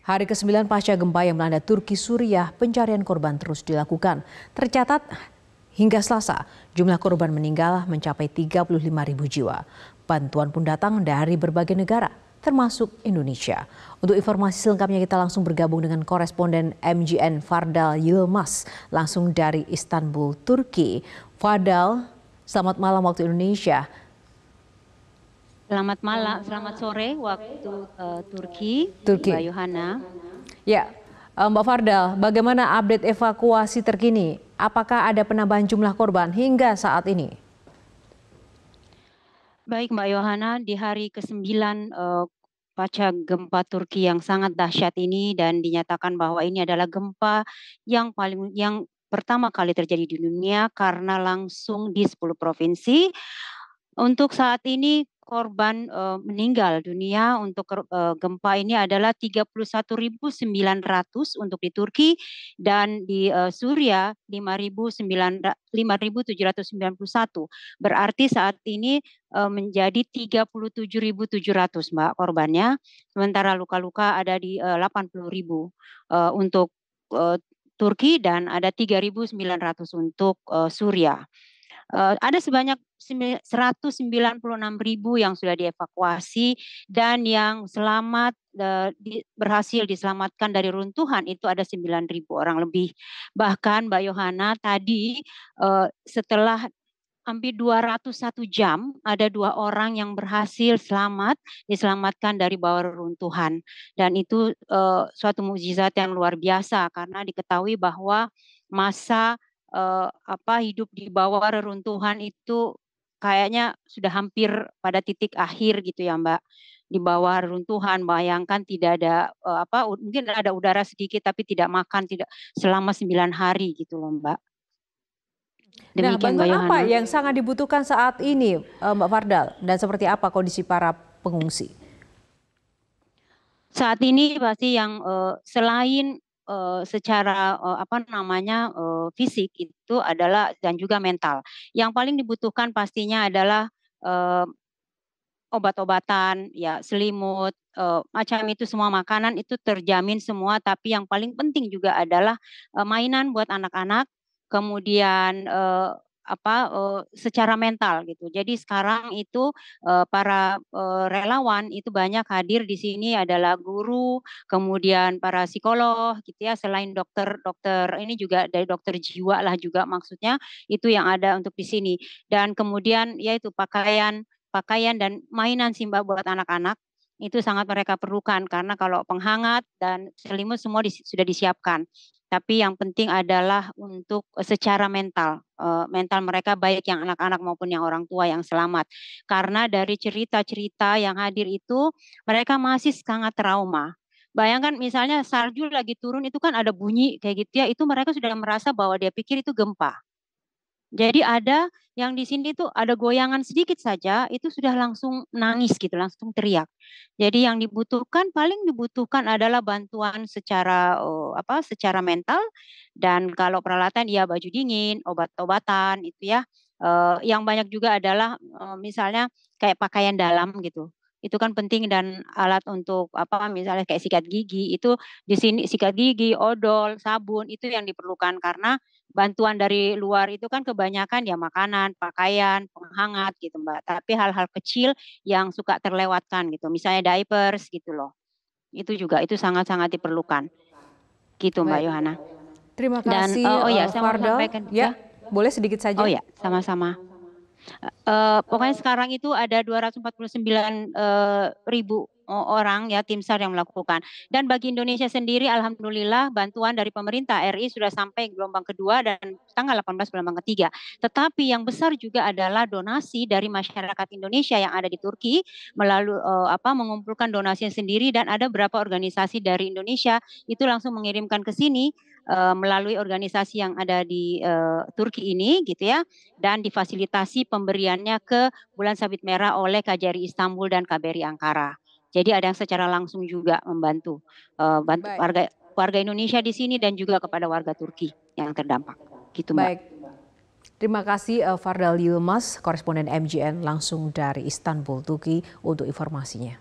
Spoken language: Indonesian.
Hari ke-9 pasca gempa yang melanda Turki Suriah, pencarian korban terus dilakukan. Tercatat hingga Selasa, jumlah korban meninggal mencapai 35.000 jiwa. Bantuan pun datang dari berbagai negara, termasuk Indonesia. Untuk informasi selengkapnya kita langsung bergabung dengan koresponden MGN Fardal Yilmaz, langsung dari Istanbul, Turki. Fardal, selamat malam waktu Indonesia. Selamat malam, selamat sore waktu Turki, Mbak Yohana. Ya, Mbak Fardal, bagaimana update evakuasi terkini? Apakah ada penambahan jumlah korban hingga saat ini? Baik Mbak Yohana, di hari ke-9 pasca gempa Turki yang sangat dahsyat ini dan dinyatakan bahwa ini adalah gempa yang pertama kali terjadi di dunia karena langsung di 10 provinsi. Untuk saat ini korban meninggal dunia untuk gempa ini adalah 31.900 untuk di Turki dan di Suriah 5.791. Berarti saat ini menjadi 37.700 Mbak korbannya. Sementara luka-luka ada di 80.000 untuk Turki dan ada 3.900 untuk Suriah. Ada sebanyak 196.000 yang sudah dievakuasi dan yang selamat berhasil diselamatkan dari runtuhan itu ada 9.000 orang lebih. Bahkan Mbak Yohana tadi setelah hampir 201 jam ada 2 orang yang berhasil diselamatkan dari bawah reruntuhan dan itu suatu mukjizat yang luar biasa karena diketahui bahwa masa hidup di bawah reruntuhan itu kayaknya sudah hampir pada titik akhir gitu ya Mbak. Di bawah reruntuhan bayangkan tidak ada mungkin ada udara sedikit tapi tidak makan tidak selama 9 hari gitu loh Mbak. Nah, Demikian Mbak bantuan apa Yohana. yang sangat dibutuhkan saat ini, Mbak Fardal? Dan seperti apa kondisi para pengungsi? Saat ini pasti yang selain secara fisik itu adalah dan juga mental. Yang paling dibutuhkan pastinya adalah obat-obatan, ya selimut, macam itu semua makanan itu terjamin semua. Tapi yang paling penting juga adalah mainan buat anak-anak, kemudian secara mental gitu. Jadi sekarang itu para relawan itu banyak hadir di sini adalah guru, kemudian para psikolog gitu ya. Selain dokter ini juga dari dokter jiwa lah juga maksudnya itu yang ada untuk di sini. Dan kemudian yaitu pakaian dan mainan sih Mbak buat anak-anak itu sangat mereka perlukan karena kalau penghangat dan selimut semua sudah disiapkan. Tapi yang penting adalah untuk secara mental, mental mereka baik yang anak-anak maupun yang orang tua yang selamat. Karena dari cerita-cerita yang hadir itu mereka masih sangat trauma. Bayangkan misalnya salju lagi turun itu kan ada bunyi kayak gitu ya, itu mereka sudah merasa bahwa dia pikir itu gempa. Jadi ada yang di sini tuh ada goyangan sedikit saja itu sudah langsung nangis gitu, langsung teriak. Jadi yang paling dibutuhkan adalah bantuan secara mental dan kalau peralatan ya baju dingin, obat-obatan itu ya. Yang banyak juga adalah misalnya kayak pakaian dalam gitu. Itu kan penting dan alat untuk misalnya kayak sikat gigi itu di sini sikat gigi, odol, sabun itu yang diperlukan karena bantuan dari luar itu kan kebanyakan ya makanan, pakaian, penghangat gitu Mbak. Tapi hal-hal kecil yang suka terlewatkan gitu. Misalnya diapers gitu loh. Itu juga itu sangat-sangat diperlukan. Gitu Mbak Baik, Yohana. terima Dan kasih saya mau Fardal. sampaikan Ya, juga. boleh sedikit Oh saja. ya, sama-sama. Pokoknya sekarang itu ada 249 ribu orang ya tim SAR yang melakukan. Dan bagi Indonesia sendiri alhamdulillah bantuan dari pemerintah RI sudah sampai gelombang kedua dan tanggal 18 gelombang ketiga. Tetapi yang besar juga adalah donasi dari masyarakat Indonesia yang ada di Turki melalui mengumpulkan donasi sendiri dan ada beberapa organisasi dari Indonesia itu langsung mengirimkan ke sini melalui organisasi yang ada di Turki ini gitu ya dan difasilitasi pemberiannya ke Bulan Sabit Merah oleh KJRI Istanbul dan KBRI Ankara. Jadi ada yang secara langsung juga membantu bantu Baik, warga Indonesia di sini dan juga kepada warga Turki yang terdampak. Gitu Mbak. baik. Terima kasih Fardal Yilmaz, koresponden MGN langsung dari Istanbul, Turki untuk informasinya.